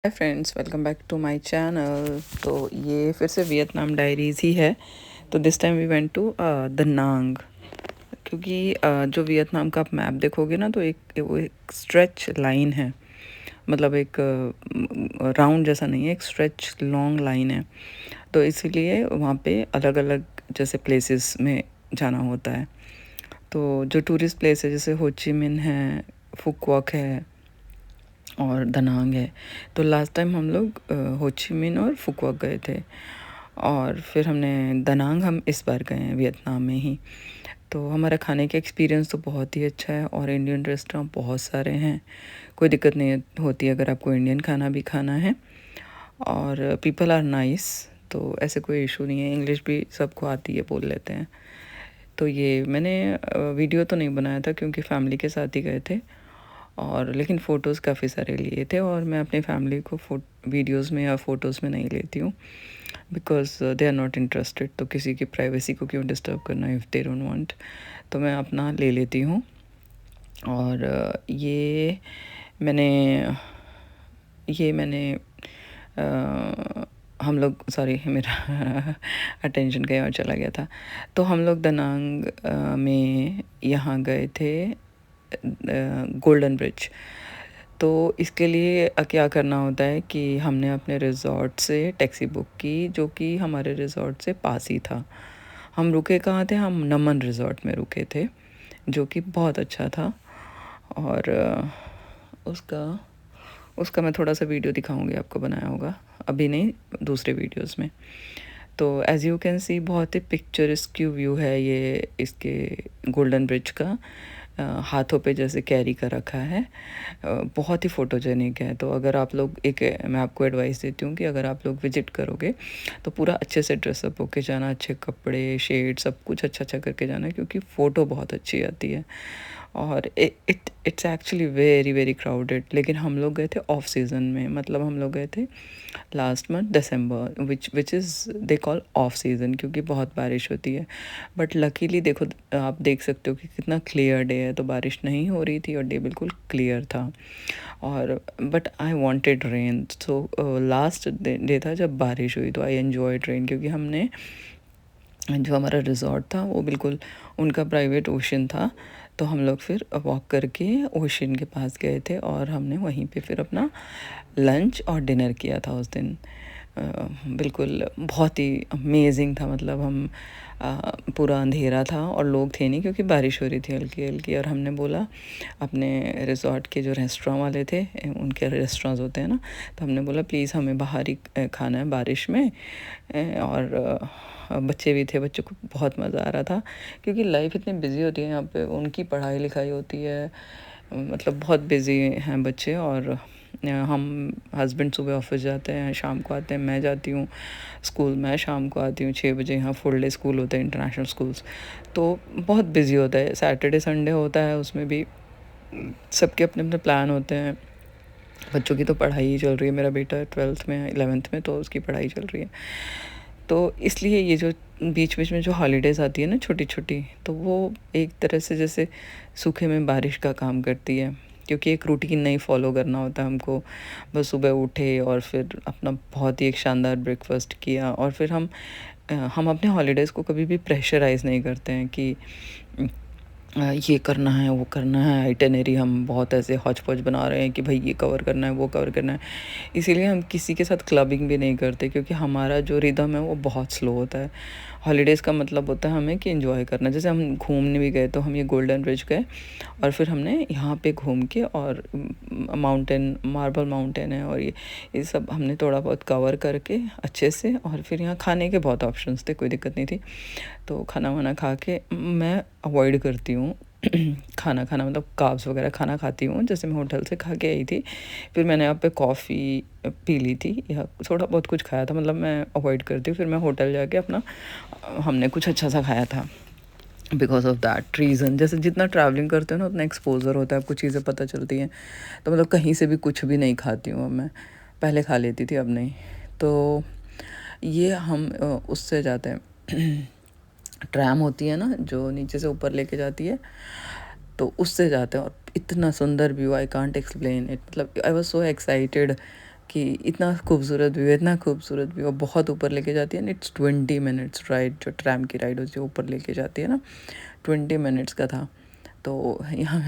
Hi friends, welcome back to my channel. तो ये फिर से वियतनाम डायरीज़ ही है। तो this time we went to Da Nang, क्योंकि जो वियतनाम का आप मैप देखोगे ना, तो एक स्ट्रेच लाइन है। मतलब एक राउंड जैसा नहीं है, एक स्ट्रेच लॉन्ग लाइन है। तो इसीलिए वहाँ पे अलग अलग जैसे प्लेसेस में जाना होता है। तो जो टूरिस्ट प्लेस है जैसे हो ची मिन है, फुक वॉक है और दनांग है। तो लास्ट टाइम हम लोग हो ची मिन और फुक वॉक गए थे, और फिर हमने दनांग हम इस बार गए हैं वियतनाम में ही। तो हमारा खाने का एक्सपीरियंस तो बहुत ही अच्छा है, और इंडियन रेस्टोरेंट बहुत सारे हैं। कोई दिक्कत नहीं होती अगर आपको इंडियन खाना भी खाना है, और पीपल आर नाइस। तो ऐसे कोई इशू नहीं है, इंग्लिश भी सबको आती है, बोल लेते हैं। तो ये मैंने वीडियो तो नहीं बनाया था क्योंकि फैमिली के साथ ही गए थे, और लेकिन फ़ोटोज़ काफ़ी सारे लिए थे। और मैं अपनी फैमिली को वीडियोज़ में या फ़ोटोज़ में नहीं लेती हूँ, because they are not interested. तो किसी की प्राइवेसी को क्यों डिस्टर्ब करना इफ़ दे डोंट वांट। तो मैं अपना ले लेती हूँ। और मैंने ये मैंने हम लोग, सॉरी मेरा अटेंशन कहीं और चला गया था। तो हम लोग दनांग में यहाँ गए थे, गोल्डन ब्रिज। तो इसके लिए क्या करना होता है कि हमने अपने रिज़ॉर्ट से टैक्सी बुक की, जो कि हमारे रिज़ॉर्ट से पास ही था। हम रुके कहाँ थे? हम नमन रिज़ॉर्ट में रुके थे, जो कि बहुत अच्छा था। और उसका उसका मैं थोड़ा सा वीडियो दिखाऊंगी आपको, बनाया होगा, अभी नहीं, दूसरे वीडियोस में। तो एज़ यू कैन सी बहुत ही पिक्चरिस्क व्यू है ये इसके गोल्डन ब्रिज का। हाथों पे जैसे कैरी कर रखा है। बहुत ही फ़ोटोजेनिक है। तो अगर आप लोग, मैं आपको एडवाइस देती हूँ कि अगर आप लोग विज़िट करोगे तो पूरा अच्छे से ड्रेसअप होके जाना, अच्छे कपड़े, शेड, सब कुछ अच्छा अच्छा करके जाना, क्योंकि फ़ोटो बहुत अच्छी आती है। और it's actually very very crowded. लेकिन हम लोग गए थे ऑफ सीज़न में, मतलब हम लोग गए थे last month December, which is they call of season, क्योंकि बहुत बारिश होती है। बट लकीली देखो, आप देख सकते हो कि कितना क्लियर डे है। तो बारिश नहीं हो रही थी और डे बिल्कुल क्लियर था। और but I wanted rain, so last day था जब बारिश हुई, तो आई एन्जॉयड रेन, क्योंकि हमने, जो हमारा रिज़ॉर्ट था वो बिल्कुल उनका प्राइवेट ओशन था। तो हम लोग फिर वॉक करके ओशन के पास गए थे, और हमने वहीं पे फिर अपना लंच और डिनर किया था उस दिन। बिल्कुल बहुत ही अमेजिंग था। मतलब हम पूरा अंधेरा था और लोग थे नहीं, क्योंकि बारिश हो रही थी हल्की हल्की। और हमने बोला अपने रिज़ॉर्ट के जो रेस्टोरेंट वाले थे, उनके रेस्टोरेंट्स होते हैं ना, तो हमने बोला प्लीज़ हमें बाहर ही खाना है बारिश में। और बच्चे भी थे, बच्चों को बहुत मज़ा आ रहा था, क्योंकि लाइफ इतनी बिजी होती है यहाँ पे, उनकी पढ़ाई लिखाई होती है, मतलब बहुत बिजी हैं बच्चे। और हम हस्बैंड सुबह ऑफिस जाते हैं, शाम को आते हैं, मैं जाती हूँ स्कूल, मैं शाम को आती हूँ 6 बजे। यहाँ फुल डे स्कूल होते हैं, इंटरनेशनल स्कूल्स। तो बहुत बिजी होता है। सैटरडे संडे होता है, उसमें भी सबके अपने अपने प्लान होते हैं। बच्चों की तो पढ़ाई ही चल रही है, मेरा बेटा 12th में है, 11th में, तो उसकी पढ़ाई चल रही है। तो इसलिए ये जो बीच बीच में जो हॉलीडेज़ आती है ना, छोटी छोटी, तो वो एक तरह से जैसे सूखे में बारिश का काम करती है, क्योंकि एक रूटीन नहीं फॉलो करना होता हमको। बस सुबह उठे और फिर अपना बहुत ही एक शानदार ब्रेकफास्ट किया, और फिर हम अपने हॉलीडेज़ को कभी भी प्रेशराइज़ नहीं करते हैं कि ये करना है, वो करना है। आइटिनरी हम बहुत ऐसे हौच पौच बना रहे हैं कि भाई ये कवर करना है, वो कवर करना है। इसीलिए हम किसी के साथ क्लबिंग भी नहीं करते, क्योंकि हमारा जो रिदम है वो बहुत स्लो होता है। हॉलीडेज़ का मतलब होता है हमें कि एंजॉय करना। जैसे हम घूमने भी गए, तो हम ये गोल्डन ब्रिज गए, और फिर हमने यहाँ पे घूम के, और माउंटेन, मार्बल माउंटेन है, और ये सब हमने थोड़ा बहुत कवर करके अच्छे से। और फिर यहाँ खाने के बहुत ऑप्शंस थे, कोई दिक्कत नहीं थी। तो खाना वाना खा के, मैं अवॉइड करती हूँ खाना खाना, मतलब कार्ब्स वगैरह खाना खाती हूँ, जैसे मैं होटल से खा के आई थी। फिर मैंने यहाँ पे कॉफ़ी पी ली थी, या थोड़ा बहुत कुछ खाया था, मतलब मैं अवॉइड करती हूँ। फिर मैं होटल जाके अपना, हमने कुछ अच्छा सा खाया था। बिकॉज ऑफ दैट रीज़न, जैसे जितना ट्रैवलिंग करते हो ना, उतना एक्सपोजर होता है, आपको चीज़ें पता चलती हैं। तो मतलब कहीं से भी कुछ भी नहीं खाती हूँ अब मैं, पहले खा लेती थी, अब नहीं। तो ये हम उससे जाते हैं ट्रैम होती है ना, जो नीचे से ऊपर लेके जाती है, तो उससे जाते हैं। और इतना सुंदर view, I can't explain it. मतलब आई वाज सो एक्साइटेड कि इतना खूबसूरत व्यू है, इतना खूबसूरत व्यू, बहुत ऊपर लेके जाती है। एंड इट्स 20 मिनट्स राइड, जो ट्रैम की राइड होती है ऊपर लेके जाती है ना, 20 मिनट्स का था। तो यहाँ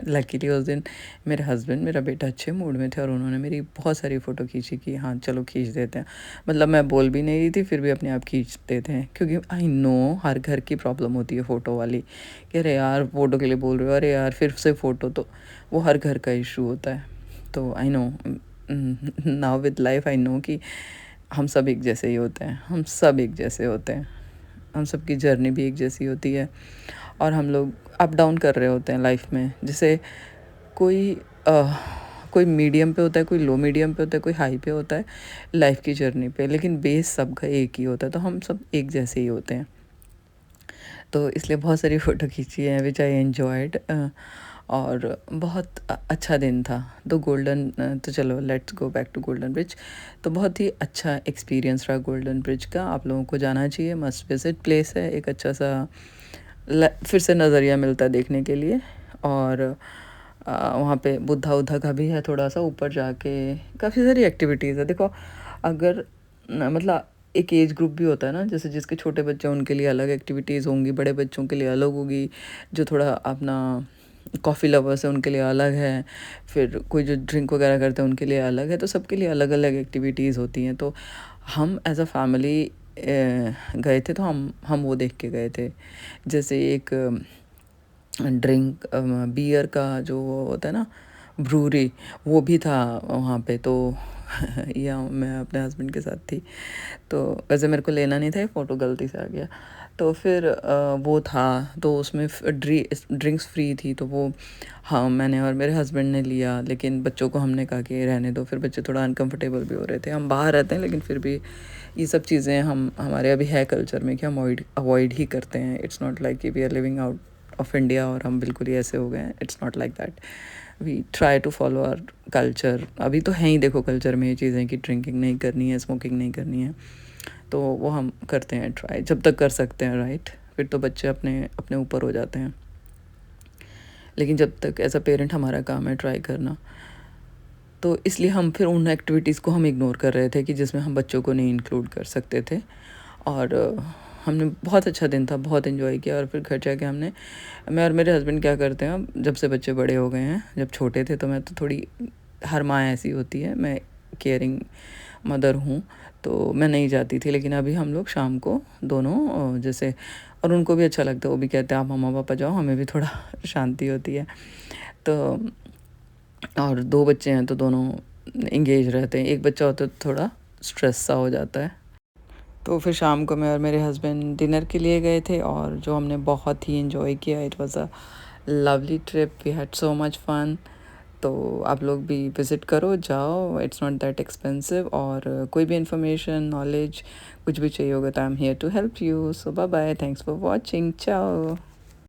लकीली उस दिन मेरे हस्बैंड, मेरा बेटा अच्छे मूड में थे और उन्होंने मेरी बहुत सारी फ़ोटो खींची कि हाँ चलो खींच देते हैं। मतलब मैं बोल भी नहीं रही थी, फिर भी अपने आप खींच देते हैं, क्योंकि आई नो हर घर की प्रॉब्लम होती है फ़ोटो वाली कि अरे यार फ़ोटो के लिए बोल रहे हो, अरे यार फिर से फ़ोटो, तो वो हर घर का इशू होता है। तो I know now with life I know कि हम सब एक जैसे ही होते हैं, हम सब एक जैसे होते हैं, हम सब की जर्नी भी एक जैसी होती है और हम लोग अप डाउन कर रहे होते हैं लाइफ में। जैसे कोई कोई मीडियम पे होता है, कोई लो मीडियम पे होता है, कोई हाई पे होता है लाइफ की जर्नी पे, लेकिन बेस सबका एक ही होता है। तो हम सब एक जैसे ही होते हैं। तो इसलिए बहुत सारी फ़ोटो खींची है विच आई एन्जॉयड। और बहुत अच्छा दिन था। तो चलो let's go back to Golden Bridge. तो बहुत ही अच्छा एक्सपीरियंस रहा गोल्डन ब्रिज का, आप लोगों को जाना चाहिए, मस्ट विजिट प्लेस है। एक अच्छा सा फिर से नज़रिया मिलता है देखने के लिए। और वहाँ पे बुद्धा उद्धा का भी है, थोड़ा सा ऊपर जाके काफ़ी सारी एक्टिविटीज़ है। देखो अगर मतलब एक एज ग्रुप भी होता है ना, जैसे जिसके छोटे बच्चे हैं उनके लिए अलग एक्टिविटीज़ होंगी, बड़े बच्चों के लिए अलग होगी, जो थोड़ा अपना कॉफ़ी लवर्स है उनके लिए अलग है, फिर कोई जो ड्रिंक वगैरह करते हैं उनके लिए अलग है। तो सबके लिए अलग अलग एक्टिविटीज़ होती हैं। तो हम एज अ फैमिली गए थे, तो हम वो देख के गए थे। जैसे एक ड्रिंक बियर का जो वो होता है ना, ब्रूरी, वो भी था वहाँ पे। तो या मैं अपने हस्बैंड के साथ थी, तो वैसे मेरे को लेना नहीं था, ये फ़ोटो गलती से आ गया। तो फिर वो था, तो उसमें ड्रिंक्स फ्री थी, तो वो हाँ मैंने और मेरे हस्बैंड ने लिया, लेकिन बच्चों को हमने कहा कि रहने दो। फिर बच्चे थोड़ा अनकंफर्टेबल भी हो रहे थे। हम बाहर रहते हैं लेकिन फिर भी ये सब चीज़ें हम हमारे अभी है कल्चर में कि हम अवॉइड ही करते हैं। इट्स नॉट लाइक कि we are living out of India और हम बिल्कुल ही ऐसे हो गए हैं। It's not like that, we try to follow our culture. अभी तो है ही देखो कल्चर में ये चीज़ें कि ड्रिंकिंग नहीं करनी है, स्मोकिंग नहीं करनी है, तो वो हम करते हैं ट्राई जब तक कर सकते हैं, राइट। फिर तो बच्चे अपने अपने ऊपर हो जाते हैं, लेकिन जब तक एज अ पेरेंट हमारा काम है ट्राई करना। तो इसलिए हम फिर उन एक्टिविटीज़ को हम इग्नोर कर रहे थे कि जिसमें हम बच्चों को नहीं इंक्लूड कर सकते थे। और हमने बहुत अच्छा दिन था, बहुत इन्जॉय किया। और फिर घर जाके हमने, मैं और मेरे हस्बैंड क्या करते हैं, अब जब से बच्चे बड़े हो गए हैं, जब छोटे थे तो मैं तो थोड़ी, हर माँ ऐसी होती है, मैं केयरिंग मदर हूँ, तो मैं नहीं जाती थी। लेकिन अभी हम लोग शाम को दोनों जैसे, और उनको भी अच्छा लगता है, वो भी कहते हैं आप मम्मा पापा जाओ, हमें भी थोड़ा शांति होती है। तो और 2 बच्चे हैं तो दोनों एंगेज रहते हैं, एक बच्चा होता है तो थोड़ा स्ट्रेस सा हो जाता है। तो फिर शाम को मैं और मेरे हस्बैंड डिनर के लिए गए थे और जो हमने बहुत ही एंजॉय किया। It was a lovely trip, we had so much fun. तो आप लोग भी विज़िट करो, जाओ, इट्स नॉट दैट एक्सपेंसिव। और कोई भी इंफॉर्मेशन, नॉलेज कुछ भी चाहिए होगा तो I am here to help you. So bye bye, thanks for watching, चाओ।